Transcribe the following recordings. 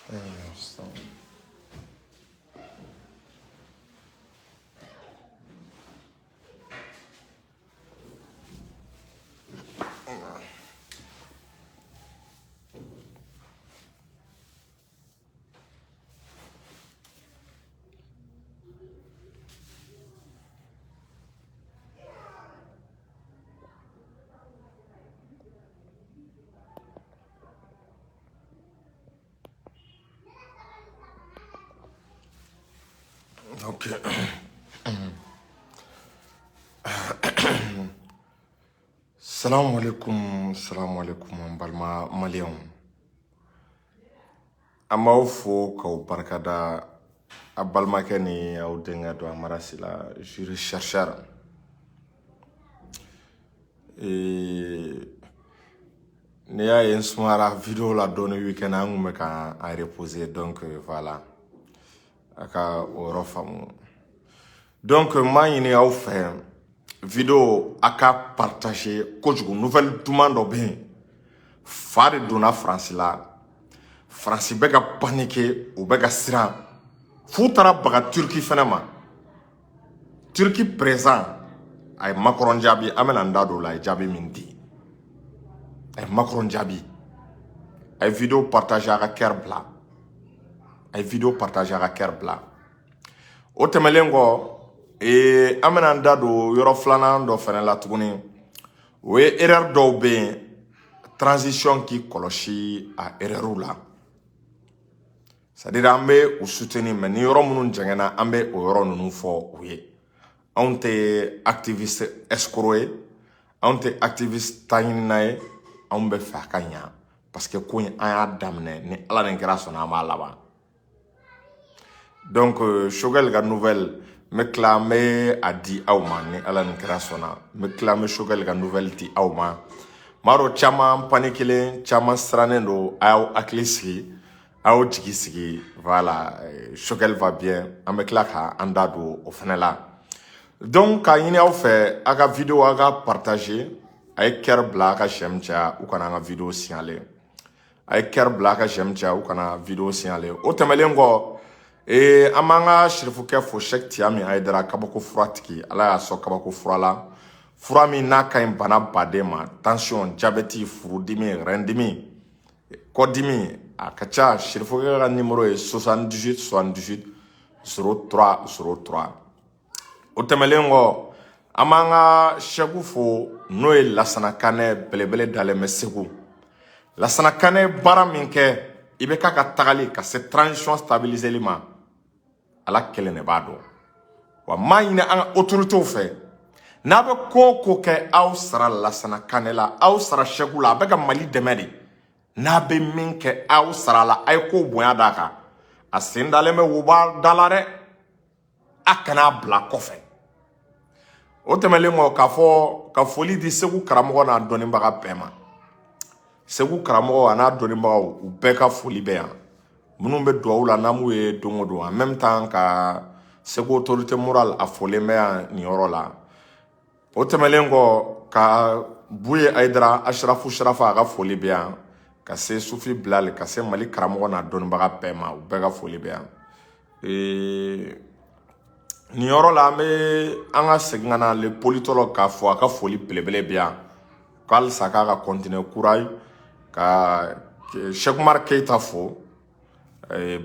So, okay. Salam alaikum, Balma Malion. Amao fo ka barkada abalma keni au denga do amarasila juri chercheur. Ne ya yen smara video la donne weekend angu me ka a reposer donc voilà. Aka oro famu. Donc ma yini au fait video aka partager kojugu nouvelle demande bien. Fare dona France la France bega paniqué ou bega sira futara baga Turquie fenema Turquie présent ay Macron jabi amenanda do la jabi mindi ay Macron jabi ay vidéo partager à Kerbla ay vidéo partager à Kerbla o temelengo e amenanda do yoro flanan do fenela tuguni we erreur do be transition qui koloshi à erreur là. C'est-à-dire ambe ou soutenir mais ni yoro munun jangena ambe o yoro nunu fo ouye. On te activiste escroé, on te activiste taïnae, on be faire kanya parce que koun a damné ni ala n'engara son ama là-bas. Donc Shogel ga nouvelle me clamé a dit auma ni ala n'engara sona me clamé Shogel ga nouvelle dit auma maro chama panikile chama stranendo au aklisi au jigi voilà Shogel va bien avec la ka andado au fenela. Donc quand il a fait aga vidéo aga partager ay Kerbla aga shemcha ou kana vidéo signaler ay Kerbla aga shemcha ou kana vidéo signaler o temelengo e amanga shirifuke fo shek tiami ay dara kabako fratiki ala ya so kabako frala frami na kain bana badema tension diabète furudimi rendimi kodimi akacha shirifuke ga numéro est 78 78 03 03 o temelengo amanga shegu fo no e lasana kane belebele dale mesegu lasana kane bara minke ibe ka tagali ka se transition stabiliser lima ala kelene bado wa mayine an autorité fe na be ko ke aw sara lasana kane la aw sara shegu la be ka mali demedi na be minke aw sara la ay ko boya daka asindale me wuba dalare akana bla kofe. O temelengo ka foli di segu karamogo na donibaga pema segu karamogo ana donibaga u beka foli be ya munun be do la namu e dongodo en même temps ka segu autorité morale a foli me ya ni oro la o temelengo ka buye aidra ashrafu shrafa ga foli be ya ka se sufi blal ka se mali karamogo na donibaga pema u beka foli be ya ni yoro la me anga segana le politologue ka fo aka foli belebele bien kal saka ka continuer courage ka Cheikh Oumar Keita fo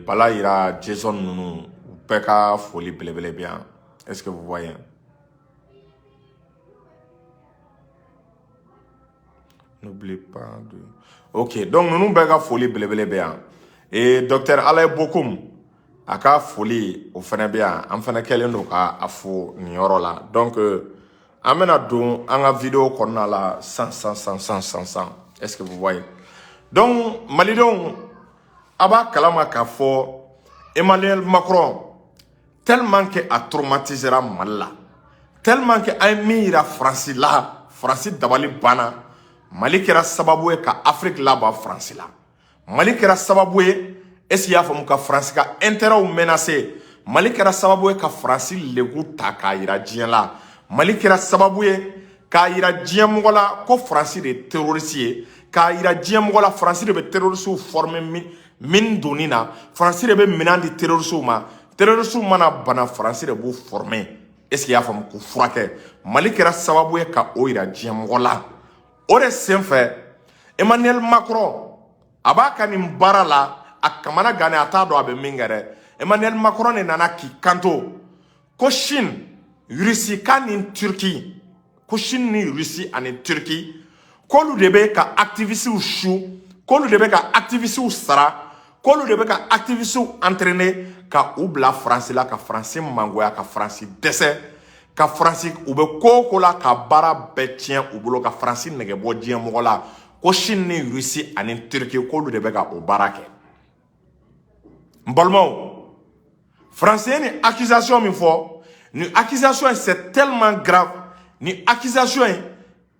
bala ira Jason nunu peka foli belebele bien. Est-ce que vous voyez? N'oubliez pas de OK, donc nous beka foli belebele bien et docteur Alain Bokoum aka foli o fana bien am fana kelen do ka afo ni yoro la donc amena don anga vidéo konna la 100 est-ce que vous voyez donc malidon aba kalama ka fo Emmanuel Macron tellement que a traumatisé Malla tellement que ay mira France la France dabali bana Mali kera sababu ka Afrique la ba France la Mali kera sababu est-ce qu'il y a ka France ka intérêt menacé Mali kera sababu ka France legu ta ka ira diɲɛ la Mali kera sababu k'a yira diɲɛ mɔgɔ la ko Faransi de ye terroriste ye, k'a yira diɲɛ mɔgɔ la Faransi de bɛ terroriste former min donni na, Faransi de bɛ minɛn di terroriste ma, terroriste mana bana Faransi de b'u former. Est-ce qu'il y a faamu k'u furakɛ? Mali kɛra sababu ye ka o yira diɲɛ mɔgɔ la. O de senfɛ Emmanuel Macron a b'a ka nin baara la a kamana gane a t'a dɔn a bɛ min kɛ dɛ. Emmanuel Macron de nana k'i kanto ko Chine, Russie ka ni Turquie, ko Chine ni Russie ani Turquie k'olu de bɛ ka activistes su, k'olu de bɛ ka activistes sara, k'olu de bɛ ka activistes entraîner ka u bila Faransi la, ka Faransi mangoya, ka Faransi dɛsɛ, ka Faransi u bɛ ko o ko la ka baara bɛɛ tiɲɛ u bolo, ka Faransi nɛgɛ bɔ diɲɛ mɔgɔ la, ko Chine ni Russie ani Turquie k'olu de bɛ ka o baara kɛ. N balimaw, Faransi ye nin accusation min fɔ, nin accusation c'est tellement grave, nin accusation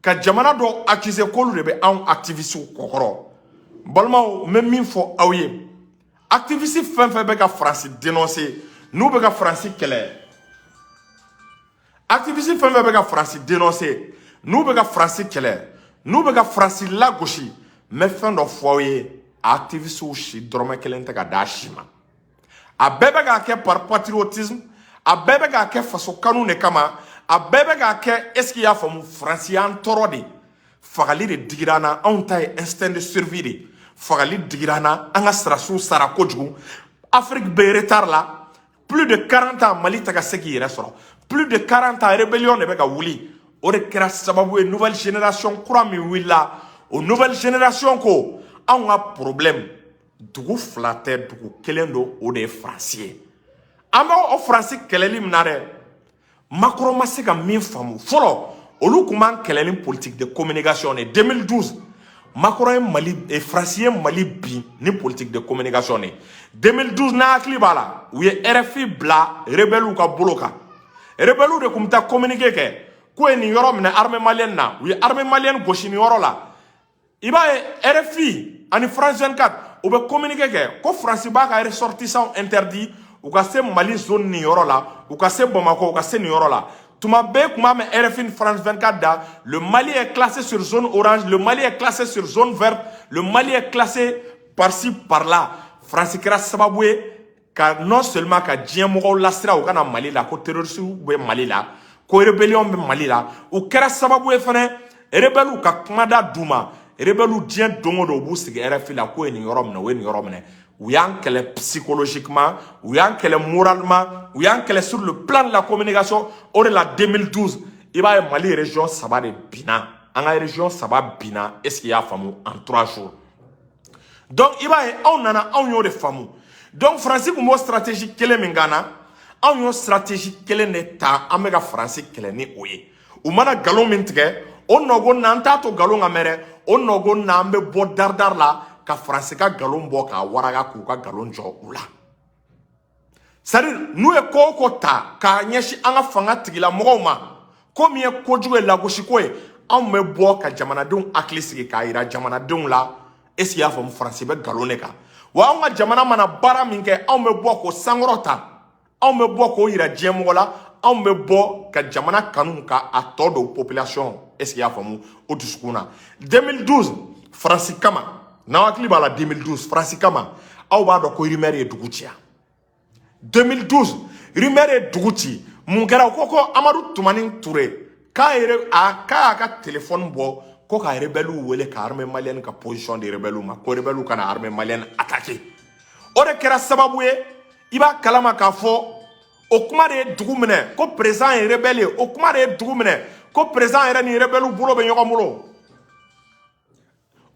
ka jamana dɔ accuser k'olu de bɛ anw activistes kɔkɔrɔ. N balimaw, n bɛ min fɔ aw ye, activiste fɛn fɛn bɛ ka Faransi dénoncer, n'u bɛ ka Faransi kɛlɛ, activiste fɛn fɛn bɛ ka Faransi dénoncer, n'u bɛ ka Faransi kɛlɛ, n'u bɛ ka Faransi lagosi, n bɛ fɛn dɔ fɔ aw ye, activistes si dɔrɔmɛ kelen tɛ ka d'a si ma. A bɛɛ bɛ k'a kɛ par patriotisme, a bɛɛ bɛ k'a kɛ faso kanu de kama, a bɛɛ bɛ k'a kɛ est-ce qu'il y a faamu Faransi y'an tɔɔrɔ de, fagali de digira an na, anw ta ye instinct de survie de, fagali digira an na, an ka sirasiw sara kojugu, Afrique bɛ retard la, plus de 40 ans Mali tɛ ka se k'i yɛrɛ sɔrɔ, plus de 40 ans rébellion de bɛ ka wuli, o de kɛra sababu ye nouvelle génération kura min wulila, o nouvelle génération ko anw ka problème dugu fila tɛ, dugu kelen don, o de ye Faransi ye. An b'o Faransi kɛlɛli min na dɛ, Macron ma se ka min faamu fɔlɔ, olu tun b'an kɛlɛ ni politique de communication de 2012. Macron ye Mali, Faransi ye Mali bin ni politique de communication de 2012 n'a hakili b'a la, u ye RFI bila rebelles ka bolo kan. Rebelles de tun bɛ taa communiquer kɛ k'u ye nin yɔrɔ minɛ armée malienne na, u ye armée malienne gosi nin yɔrɔ la. I b'a ye RFI ani France 24 u bɛ communiquer kɛ ko Faransi b'a ka ressortissants interdit u ka se Mali zone nin yɔrɔ la, u ka se Bamako, u ka se nin yɔrɔ la. Tuma bɛɛ tuma mɛn RFI ni France 24 da, le Mali est classé sur zone orange, le Mali est classé sur zone verte, le Mali est classé par-ci par-là. Faransi kɛra sababu ye ka non seulement ka diɲɛ mɔgɔw lasira u kana Mali la, ko terroristes bɛ Mali la, ko rébellion bɛ Mali la, u kɛra sababu ye fana rebelles ka kumada d'u ma, rebelles diɲɛ don o don u b'u sigi RFI la k'o ye nin yɔrɔ minɛ, o ye nin yɔrɔ minɛ. U y'an kɛlɛ psychologiquement, u y'an kɛlɛ moralement, u y'an kɛlɛ sur le plan de la communication. O de la 2012, i b'a ye Mali région saba de binna, an ka région saba binna, est-ce qu'il y a faamu en 3 jours. Donc i b'a ye anw nana anw y'o de faamu. Donc Faransi tun b'o stratégie kelen min kan na, anw y'o stratégie kelen de ta, an bɛ ka Faransi kɛlɛ ni o ye. U mana nkalon min tigɛ, o nɔgɔ na an t'a to nkalon ka mɛrɛ, o nɔgɔ na an bɛ bɔ daridari la ka Faransi ka nkalon bɔ k'a waraka k'u ka nkalon jɔ u la. C'est-à-dire n'u ye ko o ko ta k'a ɲɛsin an ka fanga tigilamɔgɔw ma, ko min ye kojugu ye lagosiko ye, anw bɛ bɔ ka jamanadenw hakili sigi k'a yira jamanadenw la, est-ce qu'il y'a faamu Faransi bɛ nkalon de kan. Wa anw ka jamana mana baara min kɛ, anw bɛ bɔ k'o sankɔrɔ ta, anw bɛ bɔ k'o yira diɲɛ mɔgɔ la, anw bɛ bɔ ka jamana kanu ka a tɔ don population, est-ce qu'il y'a faamu o dusukun na. 2012 Faransi kama, n'aw hakili b'a la 2012 Faransi kama, aw b'a dɔn ko rumeur ye dugu ci. 2012 rumeur ye dugu ci, mun kɛra u ko Amadu Tumani Ture k'a y'a ka téléphone bɔ ko ka rebelles wele ka armée malienne ka position de rebelles ma, ko rebelles kana armée malienne attaquer. O de kɛra sababu ye, i b'a kalama k'a fɔ o kuma de ye dugu minɛ ko président ye rebelle ye, o kuma de ye dugu minɛ ko président yɛrɛ ni rebelles bolo bɛ ɲɔgɔn bolo.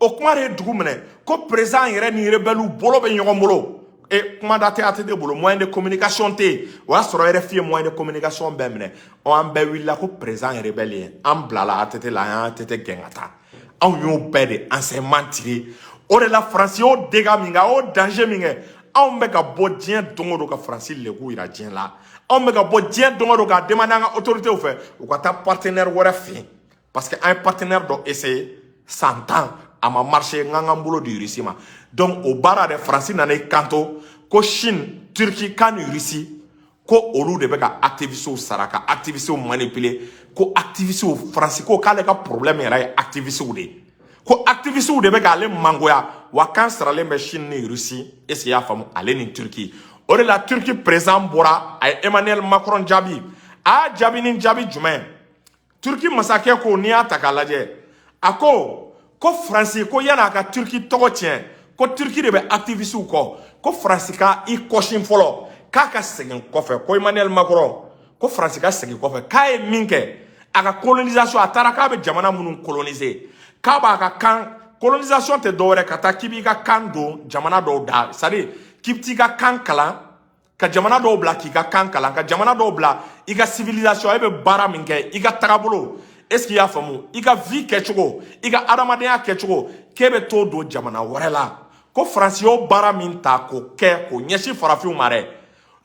O kuma de ye dugu minɛ ko président yɛrɛ ni rebelles bolo bɛ ɲɔgɔn bolo. Et kuma da tɛ a tɛ de bolo, moyen de communication tɛ yen, o y'a sɔrɔ RFI ye moyen de communication bɛɛ minɛ. An bɛɛ wulila ko président ye rebelle ye, an bilala ATT la, an y'an ATT gɛn ka taa. Anw y'o bɛɛ de enseignement tiré. O de la Faransi y'o dégâts min kɛ, a y'o danger min kɛ, anw bɛ ka bɔ diɲɛ don o don ka Faransi lebu yira diɲɛ la. Anw bɛ ka bɔ diɲɛ don o don k'a demander an ka autorités fɛ u ka taa partenaire wɛrɛ fɛ yen, parce que an ye partenaire dɔ essayer 100 ans. A ma marché ngangan bolo di Russie ma. Donc au bara de Faransi nana kanto ko Chine, Turquie kan Russie ko olu de bɛ ka activistes sara, ka activistes manipuler ko activiste o France ko k'ale ka problème yɛrɛ ye activiste de ko activiste de bɛ k'ale mangoya wa kan saralen bɛ Chine ni Russie est-ce qu'il y'a faamu ale ni Turquie o de la Turquie président bɔra a ye Emmanuel Macron jaabi a jaabi ni jaabi jumɛn Turquie masakɛ ko n'i y'a ta k'a lajɛ a ko France ko yan'a ka Turquie tɔgɔ tiɲɛ ko Turquie de bɛ activiste kɔ ko France ka i kɔsin fɔlɔ k'a ka segin kɔfɛ ko Emmanuel Macron ko France ka segin kɔfɛ k'a ye min kɛ a ka colonisation a taara k'a bɛ jamana minnu coloniser k'a b'a ka kan colonisation tɛ dɔwɛrɛ ka taa k'i b'i ka kan don jamana dɔw da c'est-à-dire k'i bɛ t'i ka kan kalan ka jamana dɔw bila k'i ka kan kalan ka jamana dɔw bila i ka civilisation e bɛ baara min kɛ i ka tagabolo est-ce qu'il y'a faamu i ka vie kɛcogo i ka adamadenya kɛcogo k'e bɛ t'o don jamana wɛrɛ la ko France y'o baara min ta k'o kɛ k'o ɲɛsin farafinw ma dɛ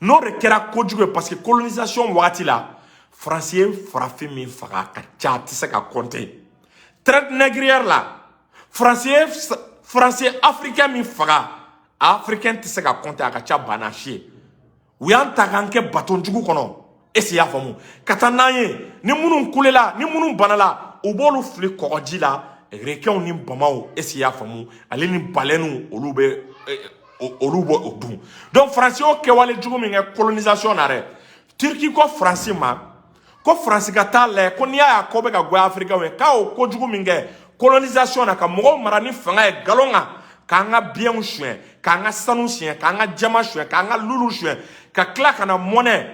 n'o de kɛra kojugu ye parce que colonisation wagati la France ye farafin min faga ka ca a tɛ se ka compter traite négrière la France ye africain min faga africain tɛ se ka compter a ka ca bana si ye u y'an ta k'an kɛ baton jugu kɔnɔ est-ce qu'il y'a faamu ka taa n'an ye ni minnu kulela ni minnu banala u b'olu fili kɔgɔji la requins ni bamaw est-ce qu'il y'a faamu ale ni baleines olu bɛ o dun donc France y'o kɛwale jugu min kɛ colonisation na dɛ Turquie ko France ma ko France ka taa lajɛ ko n'i y'a ye a ko bɛ ka goya africains ye k'a y'o kojugu min kɛ colonisation na ka mɔgɔw mara ni fanga ye galon kan k'an ka biɲɛw suɲɛ k'an ka sanu suɲɛ k'an ka jama suɲɛ k'an ka lulu suɲɛ ka tila ka na mɔnɛ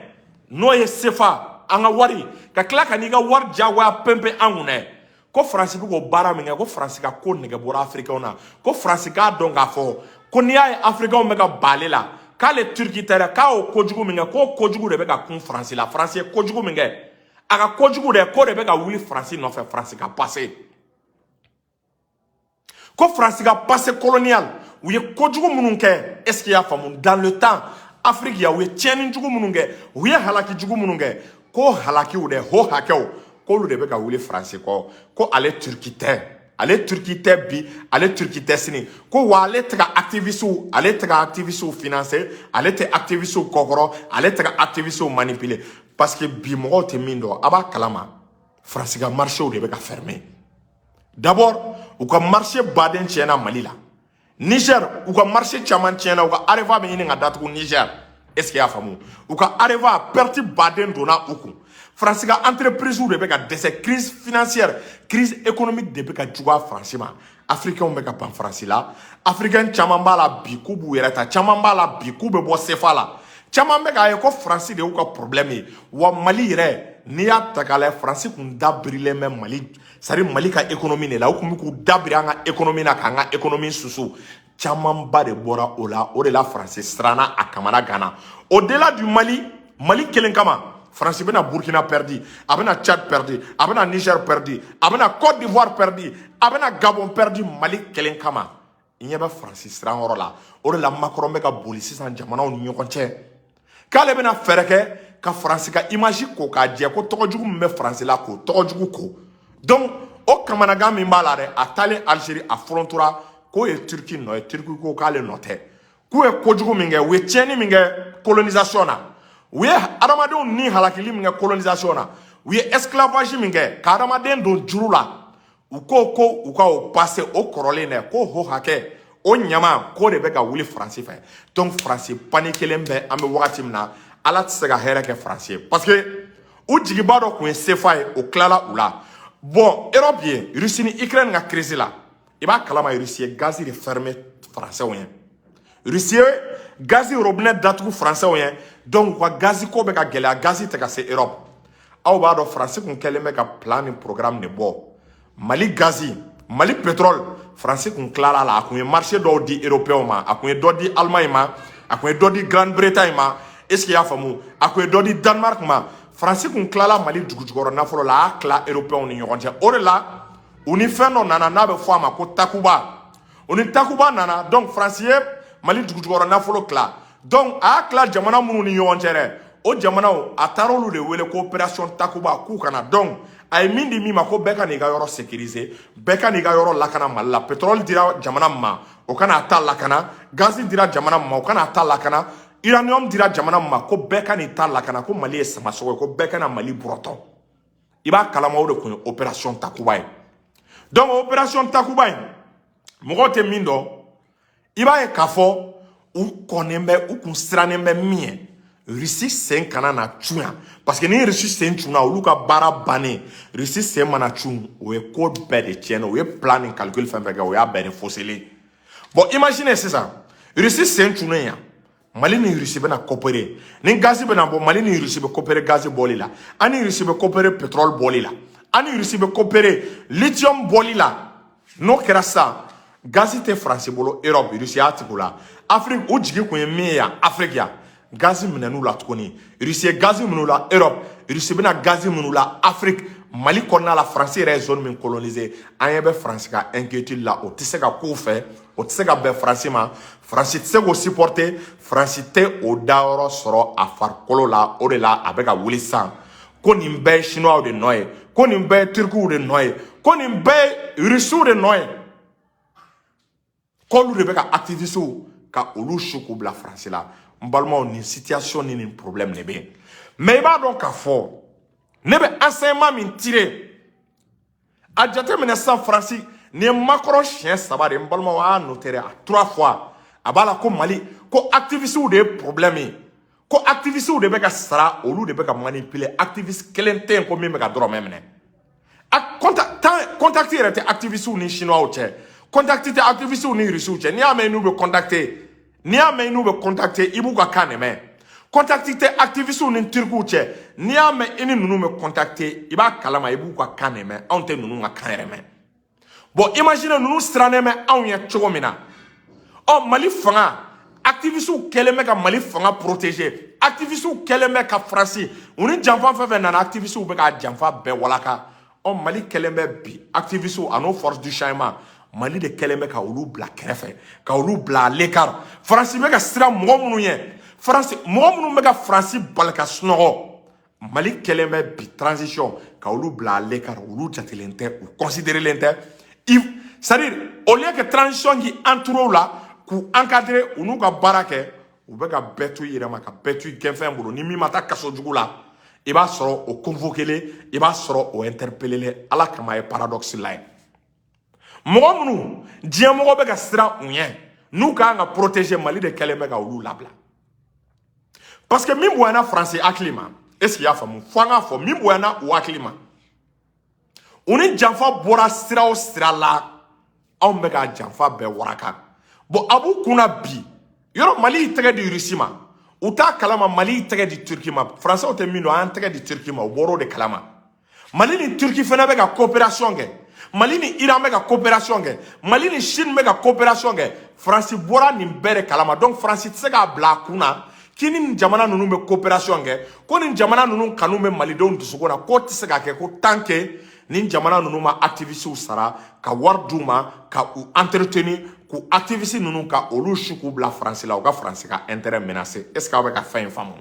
n'o ye CFA an ka wari ka tila ka n'i ka wari diyagoya pɛnpɛn an kun dɛ ko France bɛ k'o baara min kɛ ko France ka ko nɛgɛ bɔra africains na ko France k'a dɔn k'a fɔ ko n'i y'a ye africains bɛ ka ban ale la k'ale Turquie tɛ dɛ k'a y'o kojugu min kɛ k'o kojugu de bɛ ka kun France la France ye kojugu min kɛ a ka kojugu dɛ k'o de bɛ ka wuli France nɔfɛ France ka passé ko France ka passé colonial u ye kojugu minnu kɛ est-ce qu'il y'a faamu dans le temps Afrique ya u ye tiɲɛni jugu minnu kɛ u ye halaki jugu minnu kɛ ko halakiw dɛ ho hakɛw k'olu de bɛ ka wuli France kɔ ko ale Turquie tɛ bi ale Turquie tɛ sini ko wa ale tɛ ka activistes financer ale tɛ activistes kɔkɔrɔ ale tɛ ka activistes manipuler parce que bi mɔgɔw tɛ min dɔn a b'a kalama France ka marché de bɛ ka fermer d'abord u ka marché baden tiɲɛna Mali la Niger u ka marché caman tiɲɛna u ka Areva bɛ ɲini ka datugu Niger est-ce qu'il y'a faamu u ka Areva perte baden donna u kun France ka entreprise de bɛ ka dɛsɛ crise financière crise économique de bɛ ka juguya France ma africains bɛ ka ban France la africains caman b'a la bi k'u b'u yɛrɛ ta caman b'a la bi k'u bɛ bɔ CFA la caman bɛ k'a ye ko France de y'u ka problème ye wa Mali yɛrɛ n'i y'a ta k'a lajɛ France kun da birilen bɛ Mali c'est-à-dire Mali ka économie de la u kun bɛ k'u da biri an ka économie na k'an ka économie susu camanba de bɔra o la o de la France siranna a kamana gana au-delà du Mali kelen kama France bɛna Burkina perdu a bɛna Tchad perdu a bɛna Niger perdu a bɛna Côte d'Ivoire perdu a bɛna Gabon perdu Mali kelen kama i ɲɛ bɛ France siran yɔrɔ la o de la Macron bɛ ka boli sisan jamanaw ni ɲɔgɔn cɛ k'ale bɛna fɛɛrɛ kɛ ka France ka image ko k'a jɛ ko tɔgɔjugu min bɛ France la k'o tɔgɔjugu ko donc o kamanagan min b'a la dɛ a taalen Algérie a frontora k'o ye Turquie nɔ ye Turquie ko k'ale nɔ tɛ k'u ye kojugu min kɛ u ye tiɲɛni min kɛ colonisation na u ye adamadenw ni halakili min kɛ colonisation na u ye esclavage min kɛ ka adamaden don juru la u ko u ka o passé o kɔrɔlen dɛ ko ho hakɛ o ɲama k'o de bɛ ka wuli France fɛ donc France paniquelen bɛ an bɛ wagati min na ala tɛ se ka hɛrɛ kɛ France ye parce que u jigiba dɔ kun ye CFA ye o tilala u la bon Europe ye Russie ni Ukraine ka crise la i b'a kalama Russie ye gaz de fermer français ye Russie gaz robinet datugu français ye donc ka gaz ko bɛ ka gɛlɛya gaz tɛ ka se Europe aw b'a dɔn France kun kɛlen bɛ ka plan ni programme de bɔ Mali gaz Mali pétrole France kun tilala la a kun ye marché dɔw di européens ma a kun ye dɔ di Allemagne ma a kun ye dɔ di Grande-Bretagne ma est-ce qu'il y'a faamu a kun ye dɔ di Danemark ma France kun tilala Mali dugujukɔrɔ nafolo la a y'a tila européens ni ɲɔgɔn cɛ o de la u ni fɛn dɔ nana n'a bɛ fɔ a ma ko Takuba u ni Takuba nana donc France ye Mali dugujukɔrɔ nafolo tila donc a y'a tila jamana minnu ni ɲɔgɔn cɛ dɛ o jamanaw a taara olu de wele ko opération Takuba k'u kana donc a ye min di min ma ko bɛɛ ka n'i ka yɔrɔ sécuriser bɛɛ ka n'i ka yɔrɔ lakana Mali la pétrole dira jamana min ma o kana a ta lakana gaz dira jamana min ma o kana a ta lakana uranium dira jamana min ma ko bɛɛ ka n'i ta lakana ko Mali ye samasogo ye ko bɛɛ ka na Mali bɔrɔtɔ iba kalama o de kun opération Takuba. Donc opération Takuba mogo te mindo iba e kafo ou konembe ou kun stranembe mien Russie sen kana na tchouya parce que ni Russie sen tchouna ou luka bara bané Russie sen mana tchoun ou e code bed de tienne ou e planning calcul fin bega ou ya ben fossélé. Bon imaginez c'est ça. Russie sen tchouna ya Mali ni Russie bena coopérer ni gaz bena bo Mali ni Russie be coopérer gaz boli la ani Russie be coopérer pétrole boli la ani Russie be coopérer lithium boli la no kera ça gaz te français bolo Europe Russie atikula Afrique o jigi ko ya Afrique ya gaz minenu la tukoni Russie gaz minenu la Europe Russie bena gaz minenu la Afrique Mali konna la France est zone min colonisée ayebe France ka inquiétude la o tise ka ko fait o tise ka be France ma France tise ko supporter France te o daoro soro a farkolo la o de la abeka wuli san ko nimbe chinois de noye ko nimbe turku de noye ko nimbe russe de noye ko lu de beka activiste ka olu choukou bla France la mbalma ni situation ni problème ne be mais ba donc a fort ne be enseignement min tiré a jate mena san France ni Macron chien saba de mbalma wa noter à 3 fois abala ko Mali ko activiste ou des problèmes ko activiste ou de beka sara olu de beka manipuler activiste kelenten ko mi beka dro memne a contacter était activiste ou ni chinois ou tché contacter activiste ou ni russe ou tché ni ame nous be contacter ni ame nous be contacter ibuka kaneme contacter activiste ou ni turku tché ni ame ini nous me contacter iba kalama ibuka kaneme onte nous nga kaneme bon imaginez nous straneme anya chogomina oh Mali fanga activiste ou keleme ka Mali fanga protéger activiste ou keleme ka France uni janfa fa na activiste ou be ka janfa be walaka oh Mali keleme bi activiste ou ano force du changement Mali de keleme ka olu bla krefe ka olu bla l'écart France be ka sira mo munu ye France mo munu be ka France balka snoro Mali keleme bi transition ka olu bla l'écart olu jatelente ou considérer l'inter c'est-à-dire au lieu que transition qui entoure là ku encadrer unu ka barake ou be ka betu yirema ka betu kenfen bolo ni mi mata kaso jugula i b'a sɔrɔ o convoquer i b'a sɔrɔ o interpeller ala kama ye paradoxe la ye mɔgɔ minnu diɲɛ mɔgɔ bɛ ka siran u ɲɛ n'u kan ka protéger Mali de kɛlen bɛ ka olu labila parce que min bonyana France hakili ma est ce qu'il y'a faamu fo an k'a fɔ min bonyana o hakili ma u ni janfa bɔra sira o sira la anw bɛ ka janfa bɛɛ waraka bon a b'u kunna bi yɔrɔ Mali y'i tɛgɛ di Russie ma u t'a kalama Mali y'i tɛgɛ di Turquie ma français tɛ min dɔn an tɛgɛ di Turquie ma u bɔr'o de kalama Mali ni Turquie fana bɛ ka coopération kɛ Mali ni Iran bɛ ka coopération kɛ Mali ni Chine bɛ ka coopération kɛ France bɔra nin bɛɛ de kalama donc France tɛ se k'a bila a kun na k'i ni nin jamana ninnu bɛ coopération kɛ ko nin jamana ninnu kanu bɛ Malidenw dusukun na k'o tɛ se ka kɛ ko tant que nin jamana ninnu ma activistes sara ka wari d'u ma ka u entretenir k'u activistes ninnu ka olu su k'u bila France la u ka France ka intérêt menacé est ce que aw bɛ ka fɛn in faamu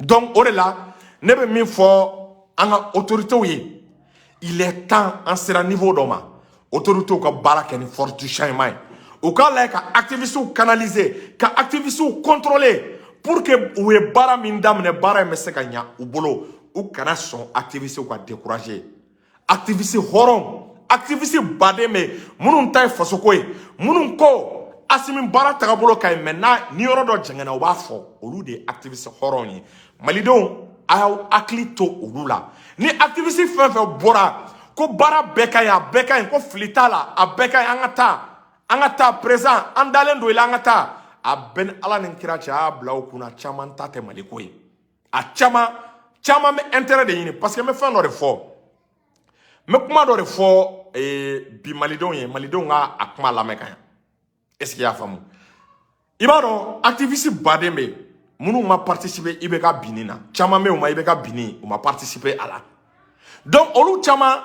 donc o de la ne bɛ min fɔ an ka autorités ye il est temps an sera niveau dɔ ma autorités ka baara kɛ ni force du changement ye u k'a lajɛ ka activistes canaliser ka activistes contrôler pour que u ye baara min daminɛ baara in bɛ se ka ɲɛ u bolo u kana sɔn activistes ka décourager activistes hɔrɔn activistes baden bɛ minnu ta ye fasoko ye minnu ko Assimi baara tagabolo ka ɲi mais ni yɔrɔ dɔ jɛngɛnna u b'a fɔ olu de ye activistes hɔrɔn ye Malidenw a y'aw hakili to olu la ni activiste fɛn fɛn bɔra ko baara bɛɛ ka ɲi a bɛɛ ka ɲi ko fili t'a la a bɛɛ ka ɲi an ka taa présent an dalen don i la an ka taa a bɛɛ ni Ala ni kira cɛ a y'a bila u kunna caman ta tɛ Maliko ye a caman bɛ intérêt de ɲini parce que n bɛ fɛn dɔ de fɔ n bɛ kuma dɔ de fɔ bi Malidenw ye Malidenw ka a kuma lamɛn ka ɲɛ est ce que i y'a faamu i b'a dɔn activiste baden bɛ yen minnu ma participer IBK binni na caman bɛ yen u ma IBK binni u ma participer a la donc olu caman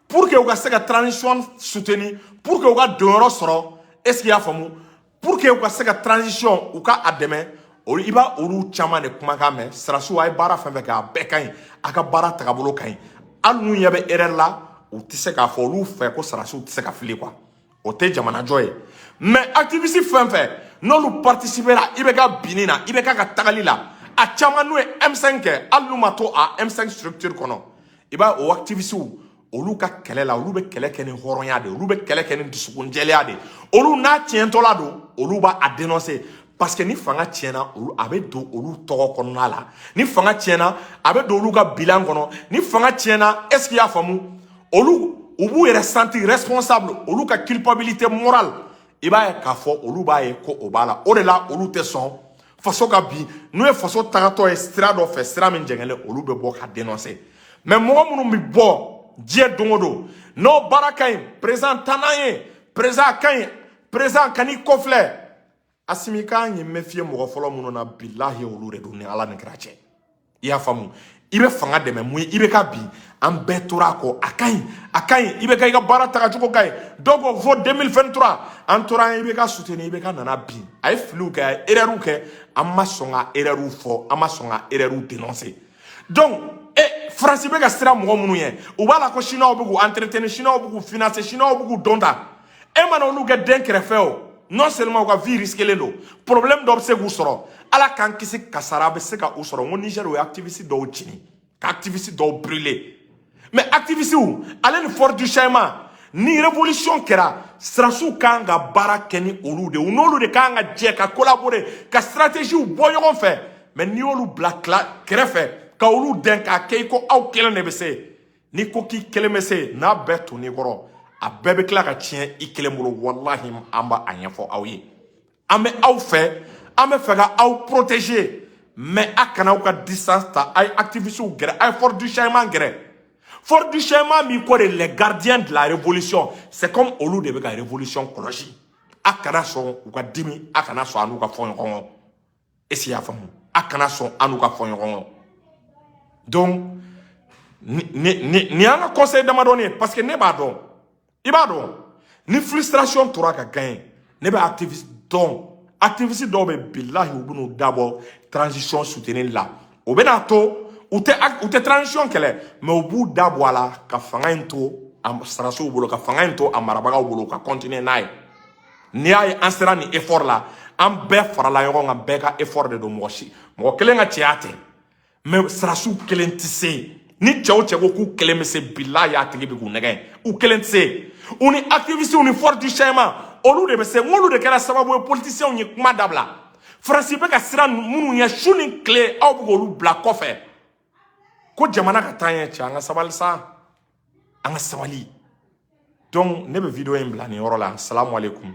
pour que u ka se ka transition soutenir pour que u ka donyɔrɔ sɔrɔ est ce que i y'a faamu pour que u ka se ka transition u ka a dɛmɛ olu i b'a olu caman de kumakan mɛn Sirasiw a ye baara fɛn fɛn kɛ a bɛɛ ka ɲi a ka baara tagabolo ka ɲi hali n'u ɲɛ bɛ erreur la u tɛ se k'a fɔ olu fɛ ko Sirasiw tɛ se ka fili quoi o tɛ jamanajɔ ye mais activiste fɛn fɛn n'olu participera IBK binni na IBK ka tagali la a caman n'u ye M5 kɛ hali n'u ma to a M5 structure kɔnɔ i b'a o activistes olu ka kɛlɛ la olu bɛ kɛlɛ kɛ ni hɔrɔnya de olu bɛ kɛlɛ kɛ ni dusukunjɛlenya de olu n'a tiɲɛtɔla don olu b'a dénoncer parce que ni fanga tiɲɛna olu a bɛ don olu tɔgɔ kɔnɔna la ni fanga tiɲɛna a bɛ don olu ka bilan kɔnɔ ni fanga tiɲɛna est-ce qu'il y'a faamu olu u b'u yɛrɛ sentir responsable olu ka culpabilité morale i b'a ye k'a fɔ olu b'a ye ko o b'a la o de la olu tɛ sɔn faso ka bin n'u ye faso tagatɔ ye sira dɔ fɛ sira min jɛngɛlen olu bɛ bɔ ka dénoncer mais mɔgɔ minnu bɛ bɔ diɲɛ don o don n'o baara ka ɲi président taa n'an ye président ka ɲi président ka n'i kɔfilɛ Asimi kan ye méfier mɔgɔ fɔlɔ minnu na billahi olu de don ni Ala ni kira cɛ i y'a faamu i bɛ fanga dɛmɛ mun ye i bɛ ka bin an bɛɛ tora a kɔ a ka ɲi i bɛ ka i ka baara tagacogo ka ɲi dɔw ko fo 2023 an tora i bɛ ka soutenir i bɛ ka nana bin a ye filiw kɛ a ye erreurs kɛ an ma sɔn ka erreurs fɔ an ma sɔn ka erreurs dénoncer donc France bɛ ka sira mɔgɔ minnu ye u b'a la ko chinois bɛ k'u entretenir chinois bɛ k'u financer chinois bɛ k'u dɔn ta e mana olu kɛ den kɛrɛfɛ o non seulement u ka vie risquelen don problème dɔ bɛ se k'u sɔrɔ ala k'an kisi kasara bɛ se ka u sɔrɔ n ko Niger o ye activiste dɔw cini ka activiste dɔw brûler mais activiste ale ni fort du changement ni révolution kɛra sirasiw kan ka baara kɛ ni olu de u n'olu de kan ka jɛ ka collaborer ka stratégie bɔ ɲɔgɔn fɛ mais n'i y'olu bila kɛrɛfɛ ka olu dɛn k'a kɛ i ko aw kelen de bɛ se n'i ko k'i kelen bɛ se n'a bɛɛ tonni kɔrɔ a bɛɛ bɛ tila ka tiɲɛ i kelen bolo wallahi an b'a ɲɛfɔ aw ye an bɛ aw fɛ an bɛ fɛ ka aw protéger mais a kana aw ka distance ta a ye activistes gɛrɛ a ye fort du changement gɛrɛ fort du changement min ko de les gardiens de la révolution c'est comme olu de bɛ ka révolution kɔlɔsi a kana sɔn u ka dimi a kana sɔn a n'u ka fɔ ɲɔgɔn kɔ est-ce que y'a faamu a kana sɔn a n'u ka fɔ ɲɔgɔn kɔ donc ni y'an ka conseil damadɔni ye parce que ne b'a dɔn i b'a dɔn ni frustration tora ka gagner ne bɛ activiste dɔw bɛ billahi u bɛn'u dabɔ transition soutenir la o bɛna to u tɛ transition kɛlɛ mais u b'u dabɔ a la ka fanga in to a sarasiw bolo ka fanga in to a marabagaw bolo ka continuer n'a ye n'i y'a ye an sera nin effort la an bɛɛ farala ɲɔgɔn kan bɛɛ ka effort de don mɔgɔ kelen ka cɛya tɛ mais sarasiw kelen tɛ se ni cɛw cɛ ko k'u kelen bɛ se billahi a tigi bɛ k'u nɛgɛn u kelen tɛ se u ni activistes ni fort du changement olu de bɛ se n'olu de kɛra sababu ye politiciens ye kuma dabila Faransi bɛ ka sira minnu ye su ni tile aw bɛ k'olu bila kɔfɛ ko jamana ka taa ɲɛ cɛ an ka sabali sa an ka sabali donc ne bɛ video in bila nin yɔrɔ la salamu alaikum